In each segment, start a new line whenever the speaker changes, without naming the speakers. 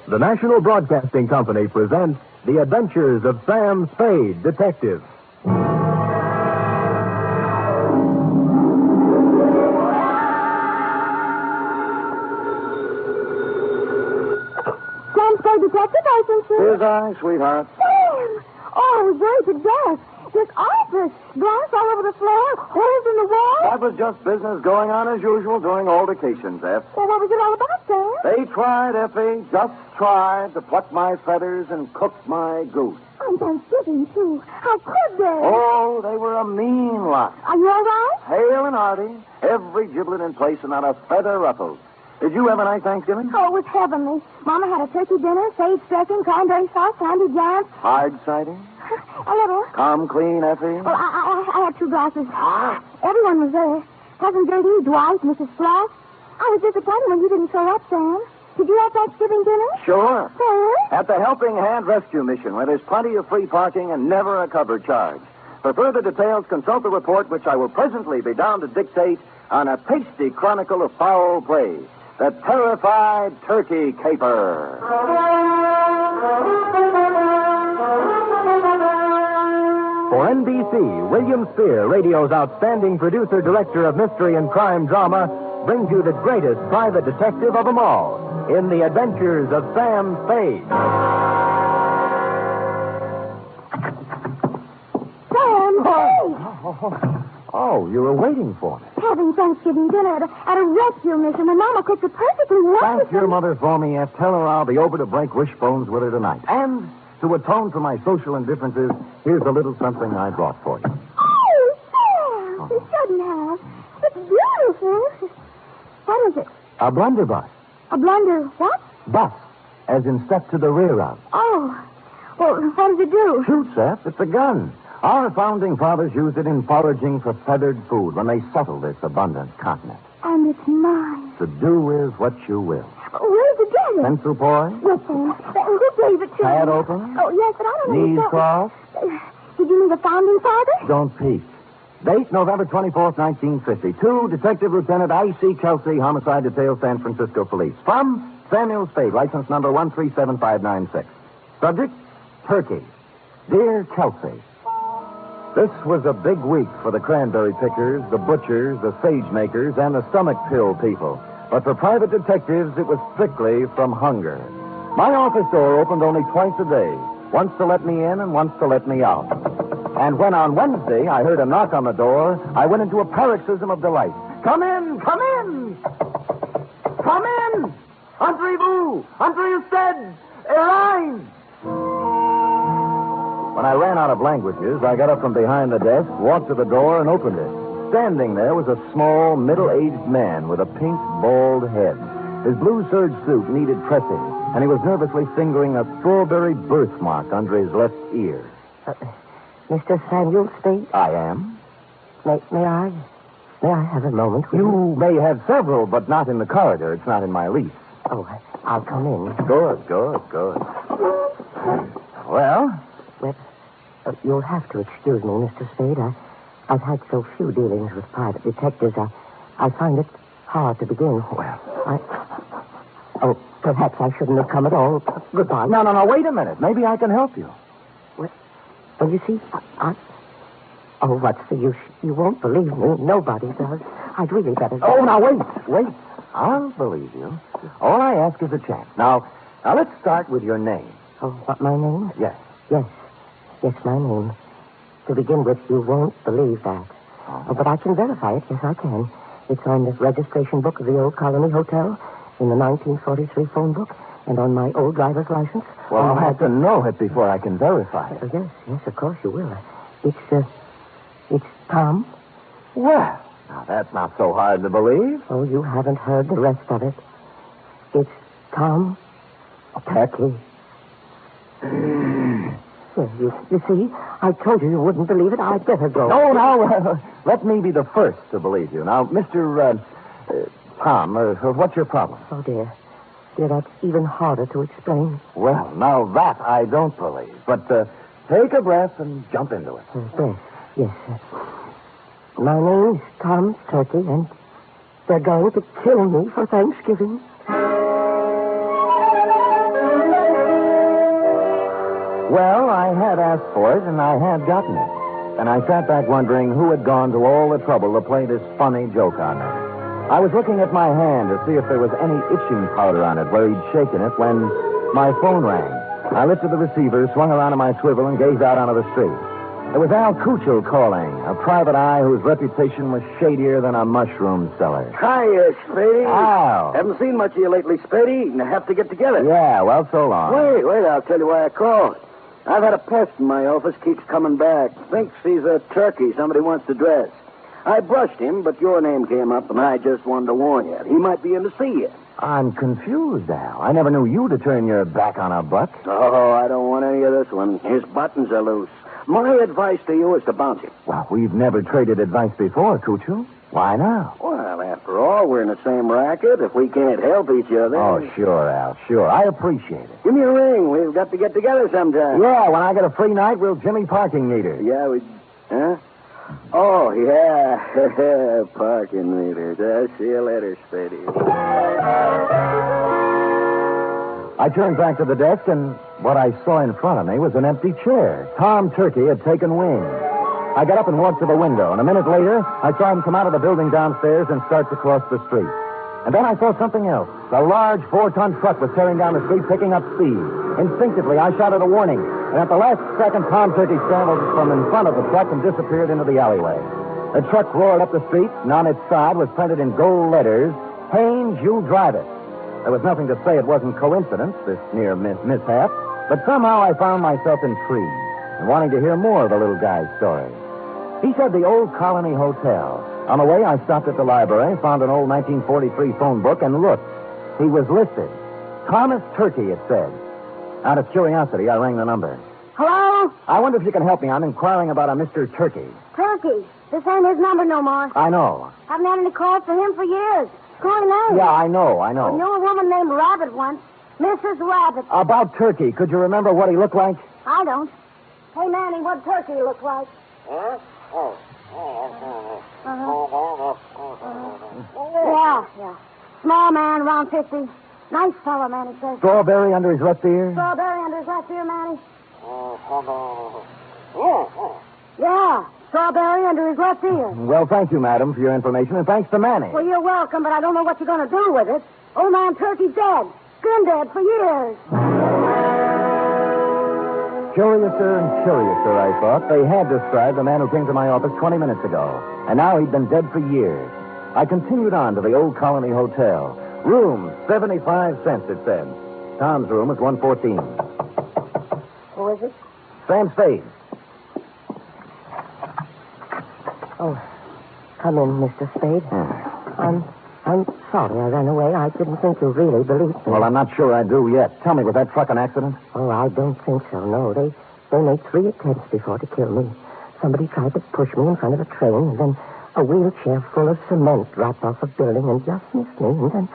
The National Broadcasting Company presents The Adventures of Sam Spade, Detective.
Sam Spade, Detective License, sir.
Here's I, sweetheart.
Sam! Oh, I was worried to death. This office. Glass all over the floor, holes in the wall.
That was just business going on as usual during altercations, F.
Well, what was it all about, Sam?
They tried, Effie, just tried to pluck my feathers and cook my goose.
On Thanksgiving, too. How could they?
Oh, they were a mean lot.
Are you all right?
Hale and hearty, every giblet in place and not a feather ruffled. Did you have a nice Thanksgiving?
Oh, it was heavenly. Mama had a turkey dinner, sage dressing, cranberry sauce, candy jams.
Hard cider?
A little.
Come clean, Effie?
Well, I had 2 glasses. Everyone was there. Cousin Gertie, Dwight, Mrs. Floss. I was disappointed when you didn't show up, Sam. Did you have Thanksgiving dinner?
Sure.
Sam?
At the Helping Hand Rescue Mission, where there's plenty of free parking and never a cover charge. For further details, consult the report, which I will presently be down to dictate on a tasty chronicle of foul play. The Terrified Turkey Caper.
For NBC, William Spear, radio's outstanding producer-director of mystery and crime drama, brings you the greatest private detective of them all in The Adventures of Sam Spade.
Sam Spade!
Oh, you were waiting for me.
Having Thanksgiving dinner at a rescue mission, and Mama cooked it perfectly wonderful.
Thank your mother for me, F. Tell her I'll be over to break wishbones with her tonight. And to atone for my social indifferences, here's a little something I brought for you.
Oh, Sam! You shouldn't have. It's beautiful. What is it?
A blunderbuss.
A blunder what?
Bus, as in step to the rear of.
Oh. Well, what does it do?
Shoots, F. It's a gun. Our founding fathers used it in foraging for feathered food when they settled this abundant continent.
And it's mine.
To do with what you will.
Where did you get it?
Pencil boy?
Yes, Sam. Who gave it to
Pad
me?
open?
Oh, yes, but I don't know.
Knees crossed?
Did you mean the founding fathers?
Don't peek. Date, November 24th, 1950. To Detective Lieutenant I.C. Kelsey, Homicide Detail, San Francisco Police. From Samuel Spade, license number 137596. Subject, Turkey. Dear Kelsey, this was a big week for the cranberry pickers, the butchers, the sage makers, and the stomach pill people. But for private detectives, it was strictly from hunger. My office door opened only twice a day, once to let me in and once to let me out. And when on Wednesday I heard a knock on the door, I went into a paroxysm of delight. Come in! Come in! Come in! Entrez-vous! Entrez-vous! Arise! When I ran out of languages, I got up from behind the desk, walked to the door, and opened it. Standing there was a small, middle-aged man with a pink, bald head. His blue serge suit needed pressing, and he was nervously fingering a strawberry birthmark under his left ear.
Mr. Samuel Spade?
I am.
May I have a moment with
You may have several, but not in the corridor. It's not in my lease.
Oh, I'll come in.
Good. Well?
Well, you'll have to excuse me, Mr. Spade. I've had so few dealings with private detectives. I find it hard to begin.
Well.
Perhaps I shouldn't have come at all. Goodbye.
No, wait a minute. Maybe I can help you.
Well, you see, Oh, what's the use? You won't believe me. Nobody does. I'd really better go.
Oh, now, wait. I'll believe you. All I ask is a chance. Now, let's start with your name.
Oh, what, my name?
Yes.
Yes, my name. To begin with, you won't believe that.
Oh.
But I can verify it. Yes, I can. It's on the registration book of the Old Colony Hotel, in the 1943 phone book, and on my old driver's license.
Well, I'll have to know it before I can verify it.
Yes, of course you will. It's Tom.
Well, now that's not so hard to believe.
Oh, you haven't heard the rest of it. It's Tom Turkey. You see, I told you wouldn't believe it. I'd better go.
No, now, let me be the first to believe you. Now, Mr. Tom, what's your problem?
Oh, dear, that's even harder to explain.
Well, now that I don't believe. But take a breath and jump into it.
Yes. My name's Tom Turkey, and they're going to kill me for Thanksgiving.
Well, I had asked for it, and I had gotten it. And I sat back wondering who had gone to all the trouble to play this funny joke on me. I was looking at my hand to see if there was any itching powder on it where he'd shaken it when my phone rang. I lifted the receiver, swung around on my swivel, and gazed out onto the street. It was Al Kuchel calling, a private eye whose reputation was shadier than a mushroom cellar.
Hiya, Spady.
Al.
Haven't seen much of you lately, Spady. You have to get together.
Yeah, well, so long.
Wait, I'll tell you why I called. I've had a pest in my office, keeps coming back. Thinks he's a turkey somebody wants to dress. I brushed him, but your name came up, and I just wanted to warn you. He might be in to see you.
I'm confused, Al. I never knew you to turn your back on a buck.
Oh, I don't want any of this one. His buttons are loose. My advice to you is to bounce him.
Well, we've never traded advice before, Kuchel. Why now?
Well, after all, we're in the same racket. If we can't help each other...
Oh, sure, Al, sure. I appreciate it.
Give me a ring. We've got to get together sometime.
Yeah, when I get a free night, we'll Jimmy parking meter.
Yeah, we... Huh? Oh, yeah. Parking meters. I'll see you later, Spady.
I turned back to the desk, and what I saw in front of me was an empty chair. Tom Turkey had taken wing. I got up and walked to the window, and a minute later, I saw him come out of the building downstairs and start to cross the street. And then I saw something else. A large 4-ton truck was tearing down the street, picking up speed. Instinctively, I shouted a warning, and at the last second, Tom Turkey scrambled from in front of the truck and disappeared into the alleyway. The truck roared up the street, and on its side was printed in gold letters, Haynes, you drive it. There was nothing to say it wasn't coincidence, this near mishap, but somehow I found myself intrigued and wanting to hear more of the little guy's story. He said the Old Colony Hotel. On the way, I stopped at the library, found an old 1943 phone book, and looked. He was listed. Thomas Turkey, it said. Out of curiosity, I rang the number.
Hello?
I wonder if you can help me. I'm inquiring about a Mr. Turkey.
Turkey. This ain't his number no more.
I know.
Haven't had any calls for him for years. Calling name.
Yeah, I know.
I knew a woman named Rabbit once. Mrs. Rabbit.
About Turkey, could you remember what he looked like?
I don't. Hey, Manny, what Turkey look like?
Huh? Oh.
Yeah. Small man, around 50. Nice fellow, Manny says.
Strawberry under his left ear?
Strawberry under his left ear, Manny? Yeah, strawberry under his left ear.
Well, thank you, madam, for your information, and thanks to Manny.
Well, you're welcome, but I don't know what you're going to do with it. Old man Turkey's dead. Been dead for years.
Curiouser and curiouser, I thought. They had described the man who came to my office 20 minutes ago, and now he'd been dead for years. I continued on to the Old Colony Hotel. Room, 75 cents, it said. Tom's room was 114.
Who is it?
Sam Spade.
Oh, come in, Mr. Spade. I'm sorry I ran away. I didn't think you really believed me.
Well, I'm not sure I do yet. Tell me, was that truck an accident?
Oh, I don't think so, no. They made 3 attempts before to kill me. Somebody tried to push me in front of a train, and then a wheelchair full of cement dropped off a building and just missed me, and then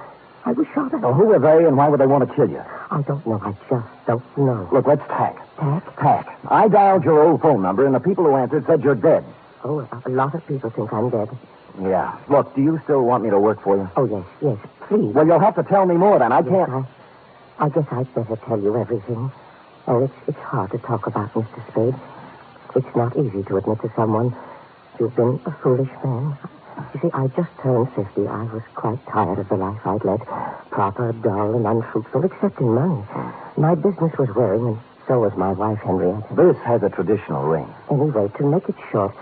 I was shot at.
Well, who were they, and why would they want to kill you?
I don't know. I just don't know.
Look, let's tack.
Tack?
Tack. I dialed your old phone number, and the people who answered said you're dead.
Oh, a lot of people think I'm dead.
Yeah. Look, do you still want me to work for you?
Oh, yes, please.
Well, you'll have to tell me more, then. I can't...
I guess I'd better tell you everything. Oh, it's hard to talk about, Mr. Spade. It's not easy to admit to someone you've been a foolish man. You see, I just turned 50. I was quite tired of the life I'd led. Proper, dull, and unfruitful, except in money. My business was wearing, and so was my wife, Henrietta.
This has a traditional ring.
Anyway, to make it short,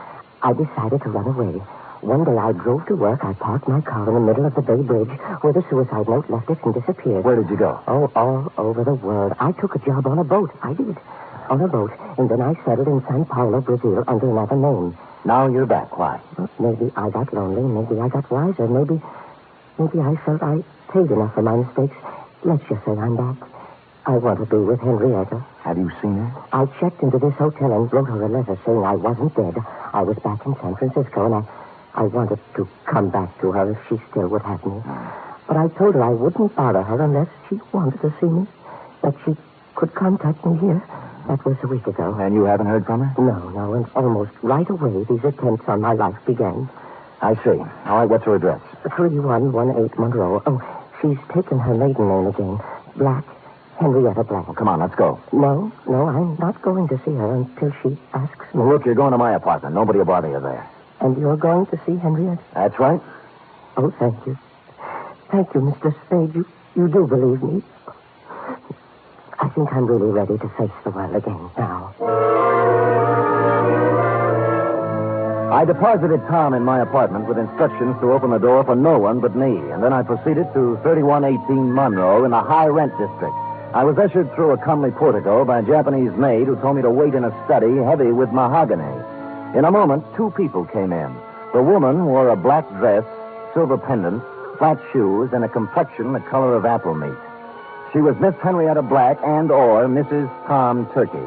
I decided to run away. One day I drove to work. I parked my car in the middle of the Bay Bridge where the suicide note left it and disappeared.
Where did you go?
Oh, all over the world. I took a job on a boat. I did. On a boat. And then I settled in Sao Paulo, Brazil, under another name.
Now you're back. Why?
Well, maybe I got lonely. Maybe I got wiser. Maybe I felt I paid enough for my mistakes. Let's just say I'm back. I want to be with Henrietta.
Have you seen her?
I checked into this hotel and wrote her a letter saying I wasn't dead. I was back in San Francisco, and I wanted to come back to her if she still would have me. But I told her I wouldn't bother her unless she wanted to see me, that she could contact me here. That was a week ago.
And you haven't heard from her?
No, and almost right away these attempts on my life began.
I see. All right, what's her address?
3118 Monroe. Oh, she's taken her maiden name again. Black, Henrietta Black.
Well, come on, let's go.
No, I'm not going to see her until she asks me.
Well, look, you're going to my apartment. Nobody will bother you there.
And you're going to see Henrietta?
That's right.
Oh, thank you. Thank you, Mr. Spade. You do believe me. I think I'm really ready to face the world again now.
I deposited Tom in my apartment with instructions to open the door for no one but me, and then I proceeded to 3118 Monroe in the high-rent district. I was ushered through a comely portico by a Japanese maid who told me to wait in a study heavy with mahogany. In a moment, two people came in. The woman wore a black dress, silver pendant, flat shoes, and a complexion the color of apple meat. She was Miss Henrietta Black and/or Mrs. Tom Turkey.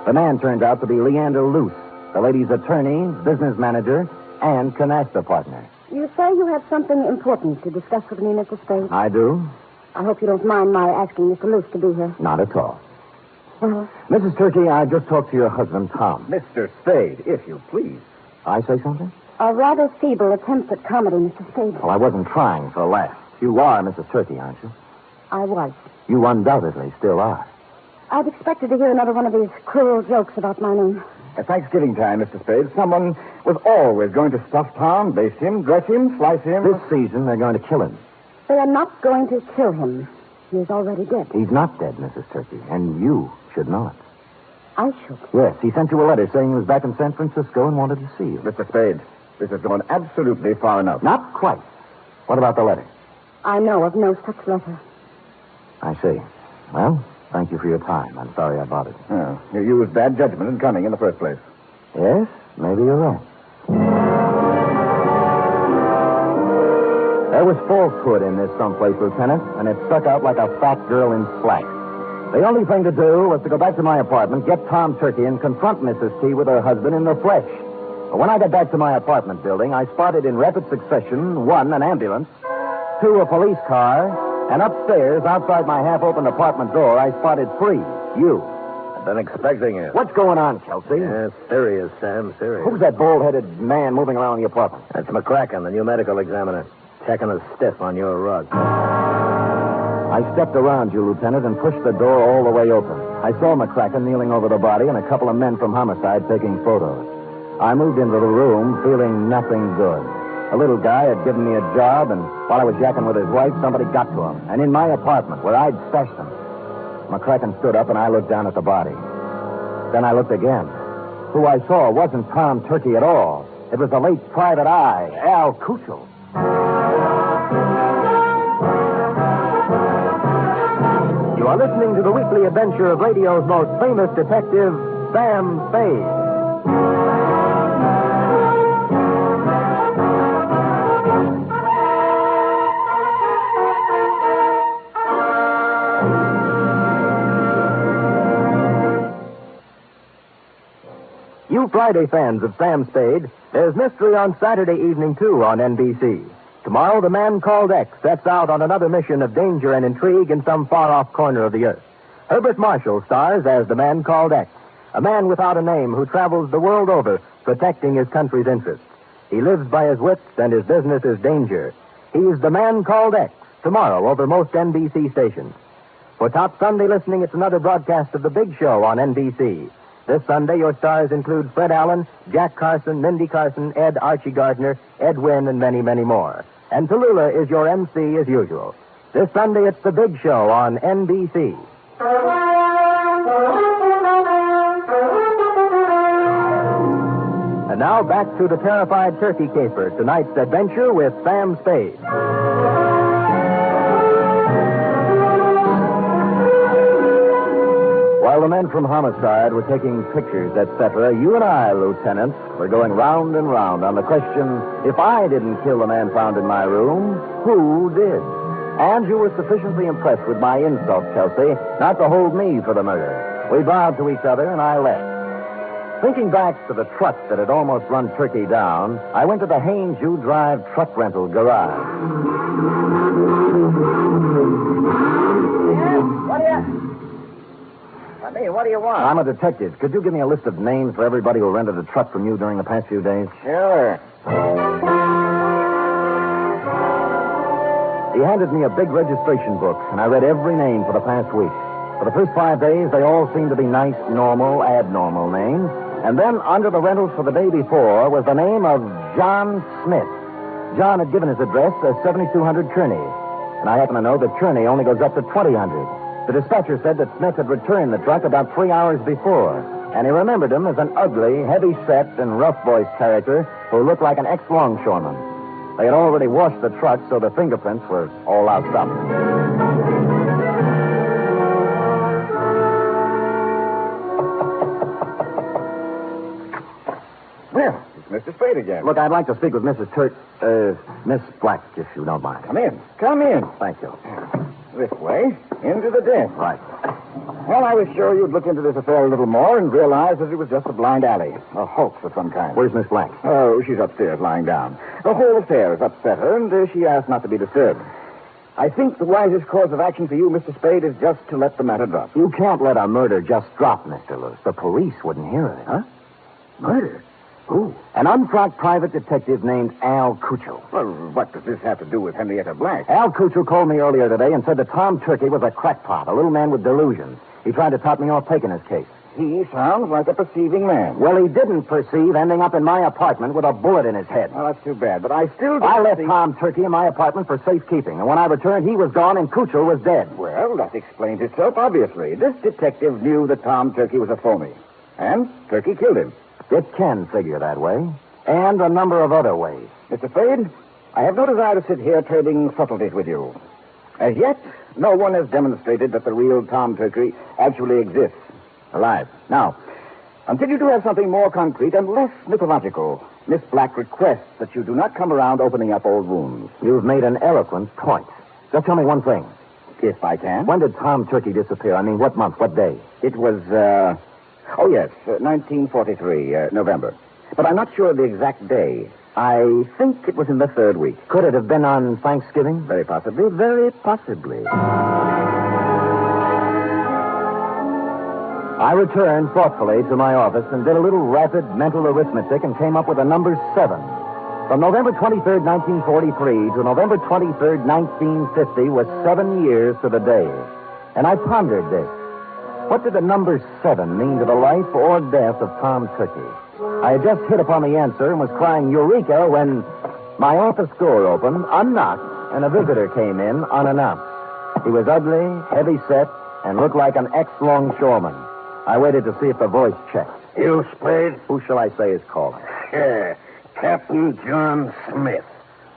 The man turned out to be Leander Luce, the lady's attorney, business manager, and canasta partner.
You say you have something important to discuss with me, Mr. Spade.
I do?
I hope you don't mind my asking Mr. Luce to be here.
Not at all.
Well,
Mrs. Turkey, I just talked to your husband, Tom.
Mr. Spade, if you please.
I say something?
a rather feeble attempt at comedy, Mr. Spade.
Well, I wasn't trying for a laugh. You are Mrs. Turkey, aren't you?
I was.
You undoubtedly still are.
I'd expected to hear another one of these cruel jokes about my name.
At Thanksgiving time, Mr. Spade, someone was always going to stuff Tom, baste him, dress him, slice him.
This season, they're going to kill him.
They are not going to kill him. He is already dead.
He's not dead, Mrs. Turkey, and you should know it.
I should.
Yes, he sent you a letter saying he was back in San Francisco and wanted to see you.
Mr. Spade, this has gone absolutely far enough.
Not quite. What about the letter?
I know of no such letter.
I see. Well, thank you for your time. I'm sorry I bothered you.
Oh, you used bad judgment in coming in the first place.
Yes, maybe you're right. There was falsehood in this someplace, Lieutenant, and it stuck out like a fat girl in slack. The only thing to do was to go back to my apartment, get Tom Turkey, and confront Mrs. T with her husband in the flesh. But when I got back to my apartment building, I spotted in rapid succession, 1, an ambulance, 2, a police car, and upstairs, outside my half-opened apartment door, I spotted 3, you.
I've been expecting you.
What's going on, Kelsey?
Yeah, serious, Sam, serious.
Who's that bald-headed man moving around the apartment?
That's McCracken, the new medical examiner. Checking a stiff on your rug.
I stepped around you, Lieutenant, and pushed the door all the way open. I saw McCracken kneeling over the body and a couple of men from homicide taking photos. I moved into the room feeling nothing good. A little guy had given me a job, and while I was yakking with his wife, somebody got to him. And in my apartment, where I'd stashed him. McCracken stood up, and I looked down at the body. Then I looked again. Who I saw wasn't Tom Turkey at all. It was the late private eye, Al Kuchel. You are listening to the weekly adventure of radio's most famous detective, Sam Spade. You Friday fans of Sam Spade, there's mystery on Saturday evening, too, on NBC. Tomorrow, the man called X sets out on another mission of danger and intrigue in some far-off corner of the earth. Herbert Marshall stars as the man called X, a man without a name who travels the world over protecting his country's interests. He lives by his wits, and his business is danger. He's the man called X, tomorrow over most NBC stations. For Top Sunday listening, it's another broadcast of The Big Show on NBC. This Sunday, your stars include Fred Allen, Jack Carson, Mindy Carson, Ed Archie Gardner, Ed Wynn, and many, many more. And Tallulah is your MC as usual. This Sunday, it's The Big Show on NBC. And now back to the terrified turkey caper, tonight's adventure with Sam Spade. While the men from homicide were taking pictures, etc., you and I, Lieutenant, were going round and round on the question, if I didn't kill the man found in my room, who did? And you were sufficiently impressed with my insult, Kelsey, not to hold me for the murder. We bowed to each other, and I left. Thinking back to the truck that had almost run Turkey down, I went to the Haynes U Drive truck rental garage.
What do you want?
I'm a detective. Could you give me a list of names for everybody who rented a truck from you during the past few days?
Sure.
He handed me a big registration book, and I read every name for the past week. For the first 5 days, they all seemed to be nice, normal, abnormal names. And then, under the rentals for the day before, was the name of John Smith. John had given his address as 7200 Kearney. And I happen to know that Kearney only goes up to 2000. The dispatcher said that Smith had returned the truck about 3 hours before. And he remembered him as an ugly, heavy-set, and rough-voiced character who looked like an ex-longshoreman. They had already washed the truck, so the fingerprints were all loused up.
Well, it's Mr. Spade again.
Look, I'd like to speak with Miss Black, if you don't mind.
Come in. Come in.
Thank you.
This way, into the den.
Right.
Well, I was sure you'd look into this affair a little more and realize that it was just a blind alley, a hoax of some kind.
Where's Miss Black?
Oh, she's upstairs lying down. The whole affair has upset her, and she asked not to be disturbed. I think the wisest course of action for you, Mr. Spade, is just to let the matter drop.
You can't let a murder just drop, Mr. Luce. The police wouldn't hear of it.
Huh? Murder? Who?
An unfrocked private detective named Al Cuccio.
Well, what does this have to do with Henrietta Black?
Al Cuccio called me earlier today and said that Tom Turkey was a crackpot, a little man with delusions. He tried to top me off taking his case.
He sounds like a perceiving man.
Well, he didn't perceive ending up in my apartment with a bullet in his head.
Well, that's too bad, but I still don't
I left
see...
Tom Turkey in my apartment for safekeeping, and when I returned, he was gone and Cuccio was dead.
Well, that explains itself, obviously. This detective knew that Tom Turkey was a phony, and Turkey killed him.
It can figure that way, and a number of other ways.
Mr. Spade, I have no desire to sit here trading subtleties with you. As yet, no one has demonstrated that the real Tom Turkey actually exists, alive. Now, until you do have something more concrete and less mythological, Miss Black requests that you do not come around opening up old wounds.
You've made an eloquent point. Just tell me one thing.
If I can.
When did Tom Turkey disappear? I mean, what month, what day?
It was, 1943, November. But I'm not sure of the exact day. I think it was in the third week.
Could it have been on Thanksgiving?
Very possibly, very possibly.
I returned thoughtfully to my office and did a little rapid mental arithmetic and came up with the number 7. From November 23rd, 1943 to November 23rd, 1950 was 7 years to the day. And I pondered this. What did the number 7 mean to the life or death of Tom Turkey? I had just hit upon the answer and was crying Eureka when my office door opened, unlocked, and a visitor came in unannounced. He was ugly, heavy-set, and looked like an ex-longshoreman. I waited to see if the voice checked.
You, Spade?
Who shall I say is calling?
Yeah, Captain John Smith.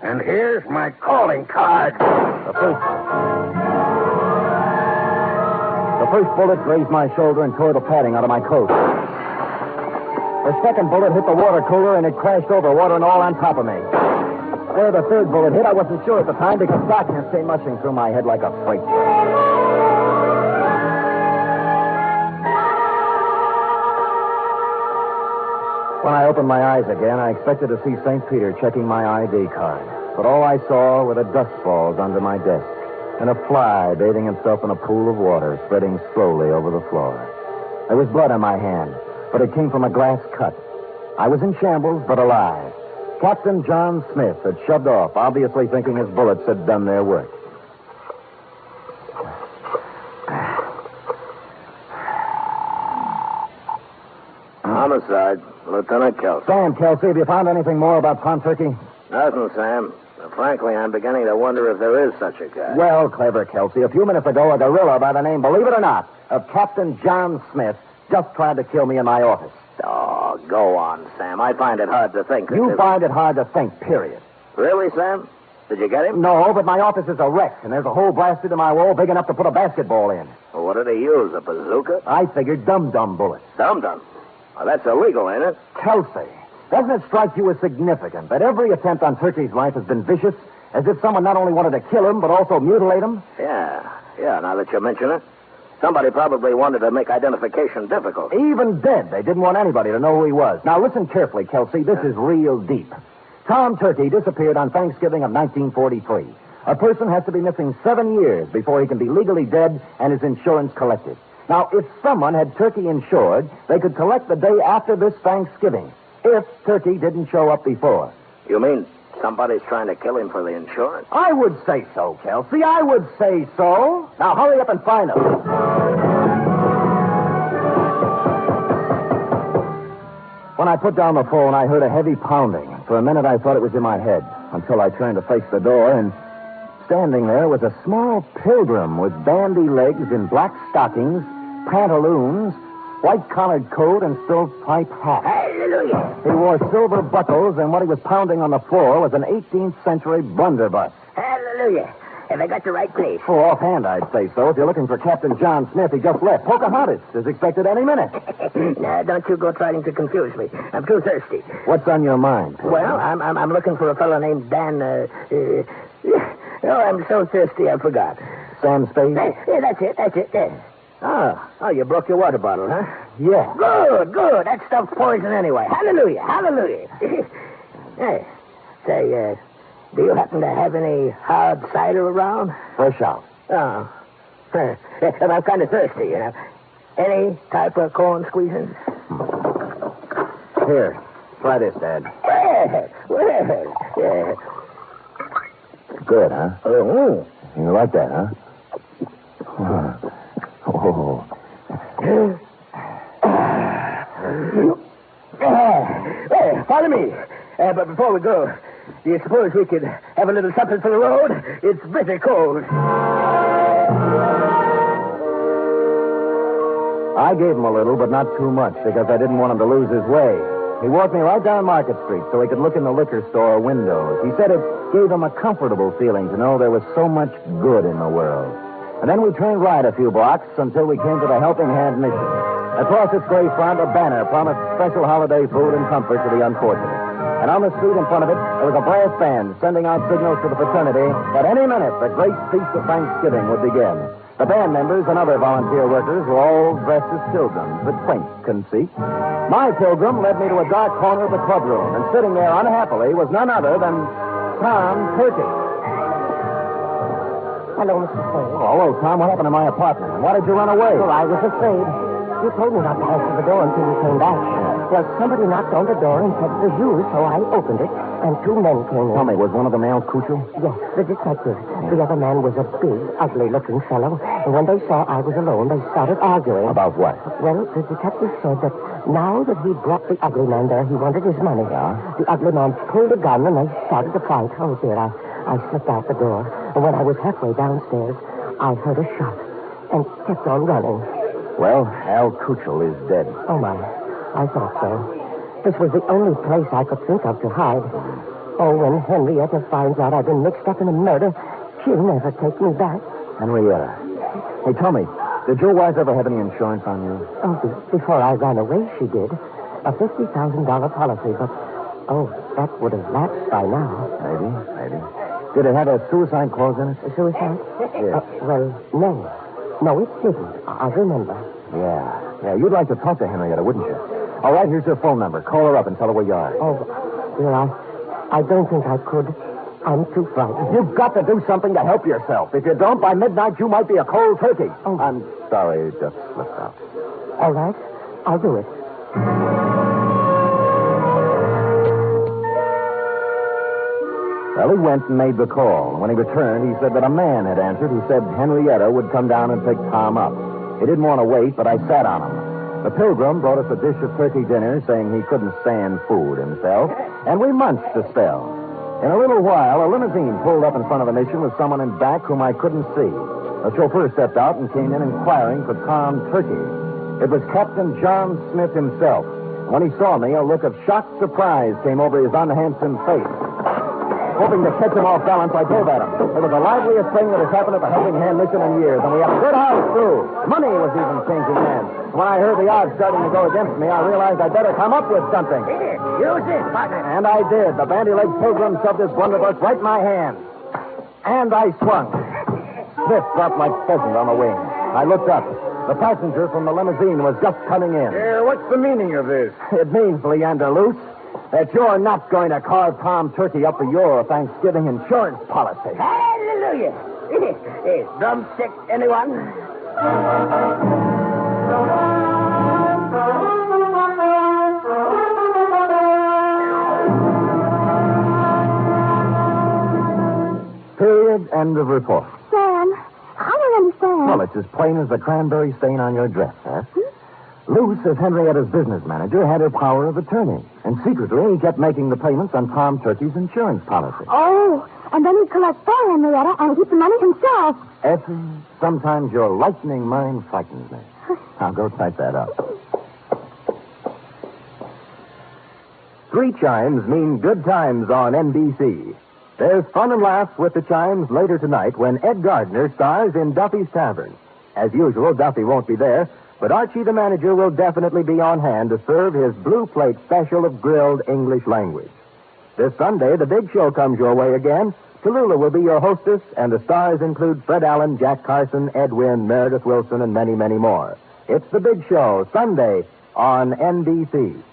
And here's my calling card.
The first bullet grazed my shoulder and tore the padding out of my coat. The second bullet hit the water cooler and it crashed over, water and all on top of me. Where the third bullet hit, I wasn't sure at the time because darkness came rushing through my head like a freight train. When I opened my eyes again, I expected to see St. Peter checking my ID card. But all I saw were the dust balls under my desk and a fly bathing himself in a pool of water spreading slowly over the floor. There was blood on my hand, but it came from a glass cut. I was in shambles, but alive. Captain John Smith had shoved off, obviously thinking his bullets had done their work.
Homicide, Lieutenant Kelsey.
Sam, Kelsey, have you found anything more about Tom Turkey?
Nothing, Sam. Frankly, I'm beginning to wonder if there is such a guy.
Well, clever, Kelsey. A few minutes ago, a gorilla by the name, believe it or not, of Captain John Smith just tried to kill me in my office.
Oh, go on, Sam. I find it hard to think.
You find it hard to think, period.
Really, Sam? Did you get him?
No, but my office is a wreck, and there's a hole blasted in my wall big enough to put a basketball in.
Well, what did he use, a bazooka?
I figured dum-dum bullets.
Dum-dum. Well, that's illegal, ain't it?
Kelsey, doesn't it strike you as significant that every attempt on Turkey's life has been vicious, as if someone not only wanted to kill him, but also mutilate him?
Yeah, now that you mention it. Somebody probably wanted to make identification difficult.
Even dead, they didn't want anybody to know who he was. Now, listen carefully, Kelsey. This is real deep. Tom Turkey disappeared on Thanksgiving of 1943. A person has to be missing 7 years before he can be legally dead and his insurance collected. Now, if someone had Turkey insured, they could collect the day after this Thanksgiving, if Turkey didn't show up before.
You mean somebody's trying to kill him for the insurance?
I would say so, Kelsey. I would say so. Now, hurry up and find him. When I put down the phone, I heard a heavy pounding. For a minute, I thought it was in my head, until I turned to face the door, and standing there was a small pilgrim with bandy legs in black stockings, pantaloons, white-collared coat, and stovepipe hat.
Hallelujah.
He wore silver buckles, and what he was pounding on the floor was an 18th century blunderbuss.
Hallelujah. Have I got the right place?
Oh, offhand, I'd say so. If you're looking for Captain John Smith, he just left. Pocahontas is expected any minute.
Now, don't you go trying to confuse me. I'm too thirsty.
What's on your mind?
Well, I'm looking for a fellow named Dan, oh, I'm so thirsty I forgot.
Sam Spade?
Yeah, that's it. Yeah. Oh, you broke your water bottle, huh?
Yeah.
Good. That stuff's poison anyway. Hallelujah. Hey, say, do you happen to have any hard cider around?
Fresh out.
Oh. I'm kind of thirsty, you know. Any type of corn squeezing?
Here, try this, Dad.
Well, yeah.
Good, huh?
Oh.
You like that, huh? Oh.
Follow me. But before we go, do you suppose we could have a little something for the road? It's bitter cold.
I gave him a little, but not too much, because I didn't want him to lose his way. He walked me right down Market Street so he could look in the liquor store windows. He said it gave him a comfortable feeling to know there was so much good in the world. And then we trained right a few blocks until we came to the Helping Hand Mission. Across its gray front, a banner promised special holiday food and comfort to the unfortunate. And on the street in front of it, there was a brass band sending out signals to the fraternity that any minute the great feast of Thanksgiving would begin. The band members and other volunteer workers were all dressed as pilgrims, with quaint conceit. My pilgrim led me to a dark corner of the clubroom, and sitting there unhappily was none other than Tom Turkey.
Hello, Mr. Spade.
Oh, hello, Tom. What happened to my apartment? And why did you run away?
Well, I was afraid. You told me not to answer the door until you came back. Well, somebody knocked on the door and said it was you, so I opened it, and two men came in.
Tell me, was one of them Al Cuccio?
Yes, the detective. The other man was a big, ugly-looking fellow, and when they saw I was alone, they started arguing.
About what?
Well, the detective said that now that he'd brought the ugly man there, he wanted his money.
Yeah?
The ugly man pulled a gun, and they started to fight. Oh, dear, I slipped out the door, and when I was halfway downstairs, I heard a shot and kept on running.
Well, Al Cuccio is dead.
Oh, my. I thought so. This was the only place I could think of to hide. Oh, when Henrietta finds out I've been mixed up in a murder, she'll never take me back.
Henrietta. Hey, tell me, did your wife ever have any insurance on you?
Oh, before I ran away, she did. A $50,000 policy, but, that would have lapsed by now.
Maybe. Did it have a suicide clause in it?
A suicide?
Yes.
Well, no. No, it didn't. I remember.
Yeah, you'd like to talk to Henrietta, wouldn't you? All right, here's her phone number. Call her up and tell her where you are.
Oh, dear, I don't think I could. I'm too frightened.
You've got to do something to help yourself. If you don't, by midnight, you might be a cold turkey.
Oh.
I'm sorry, it just slipped out.
All right, I'll do it.
Well, he went and made the call. When he returned, he said that a man had answered who said Henrietta would come down and pick Tom up. He didn't want to wait, but I sat on him. The pilgrim brought us a dish of turkey dinner, saying he couldn't stand food himself, and we munched a spell. In a little while, a limousine pulled up in front of the mission with someone in back whom I couldn't see. The chauffeur stepped out and came in inquiring for Tom Turkey. It was Captain John Smith himself. When he saw me, a look of shocked surprise came over his unhandsome face. Hoping to catch him off balance, I drove at him. It was the liveliest thing that has happened at the Helping Hand Mission in years, and we had a good house, too. Money was even changing hands. When I heard the odds starting to go against me, I realized I'd better come up with something.
Here, use this, partner.
And I did. The bandy-legged pilgrim shoved his blunderbuss right in my hand. And I swung. Smith dropped like pheasant on the wing. I looked up. The passenger from the limousine was just coming in.
What's the meaning of this?
It means, Leander Luce, that you're not going to carve Tom Turkey up for your Thanksgiving insurance policy.
Hallelujah. Drumstick, anyone?
Period. End of report.
Sam, I don't understand.
Well, it's as plain as the cranberry stain on your dress, huh? Luce, as Henrietta's business manager, had her power of attorney. And secretly, he kept making the payments on Tom Turkey's insurance policy.
Oh, and then he'd collect for Henrietta and keep the money himself.
Effie, sometimes your lightning mind frightens me. I'll go type that up. 3 chimes mean good times on NBC. There's fun and laughs with the chimes later tonight when Ed Gardner stars in Duffy's Tavern. As usual, Duffy won't be there, but Archie the manager will definitely be on hand to serve his blue plate special of grilled English language. This Sunday, the big show comes your way again. Tallulah will be your hostess, and the stars include Fred Allen, Jack Carson, Ed Wynn, Meredith Wilson, and many, many more. It's the big show, Sunday on NBC.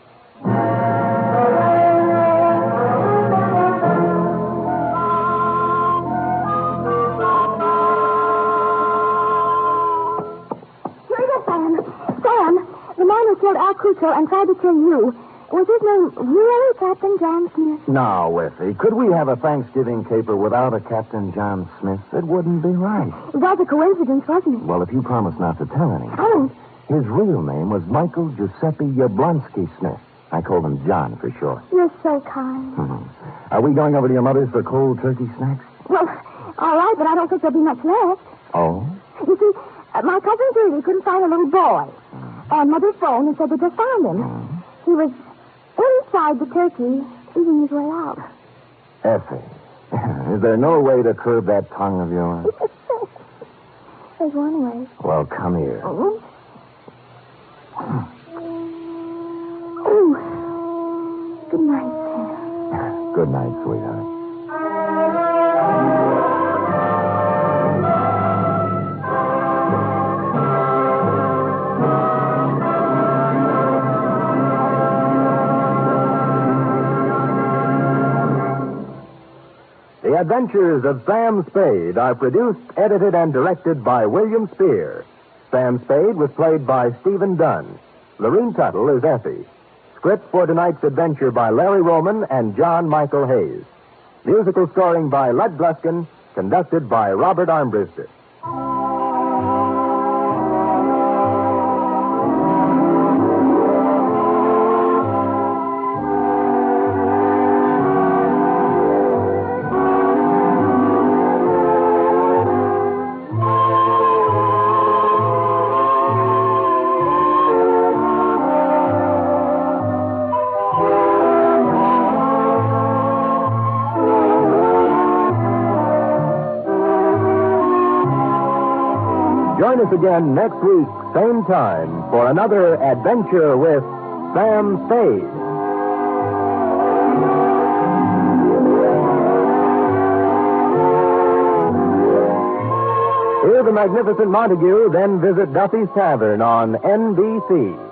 Killed Al Crusoe and tried to kill you. Was his name really Captain John Smith?
Now, Effie, could we have a Thanksgiving caper without a Captain John Smith? It wouldn't be right.
It was a coincidence, wasn't it?
Well, if you promise not to tell anyone.
I won't.
His real name was Michael Giuseppe Yablonsky Smith. I called him John for short.
You're so kind.
Are we going over to your mother's for cold turkey snacks?
Well, all right, but I don't think there'll be much left.
Oh?
You see, my cousin Judy couldn't find a little boy. And Mother phoned and said they just found him. He was inside the turkey, eating his way out.
Effie, is there no way to curb that tongue of yours?
There's one way.
Well, come here.
Oh, good night, Sam.
Good night, sweetheart. The Adventures of Sam Spade are produced, edited, and directed by William Spear. Sam Spade was played by Stephen Dunn. Lorene Tuttle is Effie. Script for tonight's adventure by Larry Roman and John Michael Hayes. Musical scoring by Lud Gluskin, conducted by Robert Armbruster. Join us again next week, same time, for another adventure with Sam Spade. Hear the magnificent Montague, then visit Duffy's Tavern on NBC.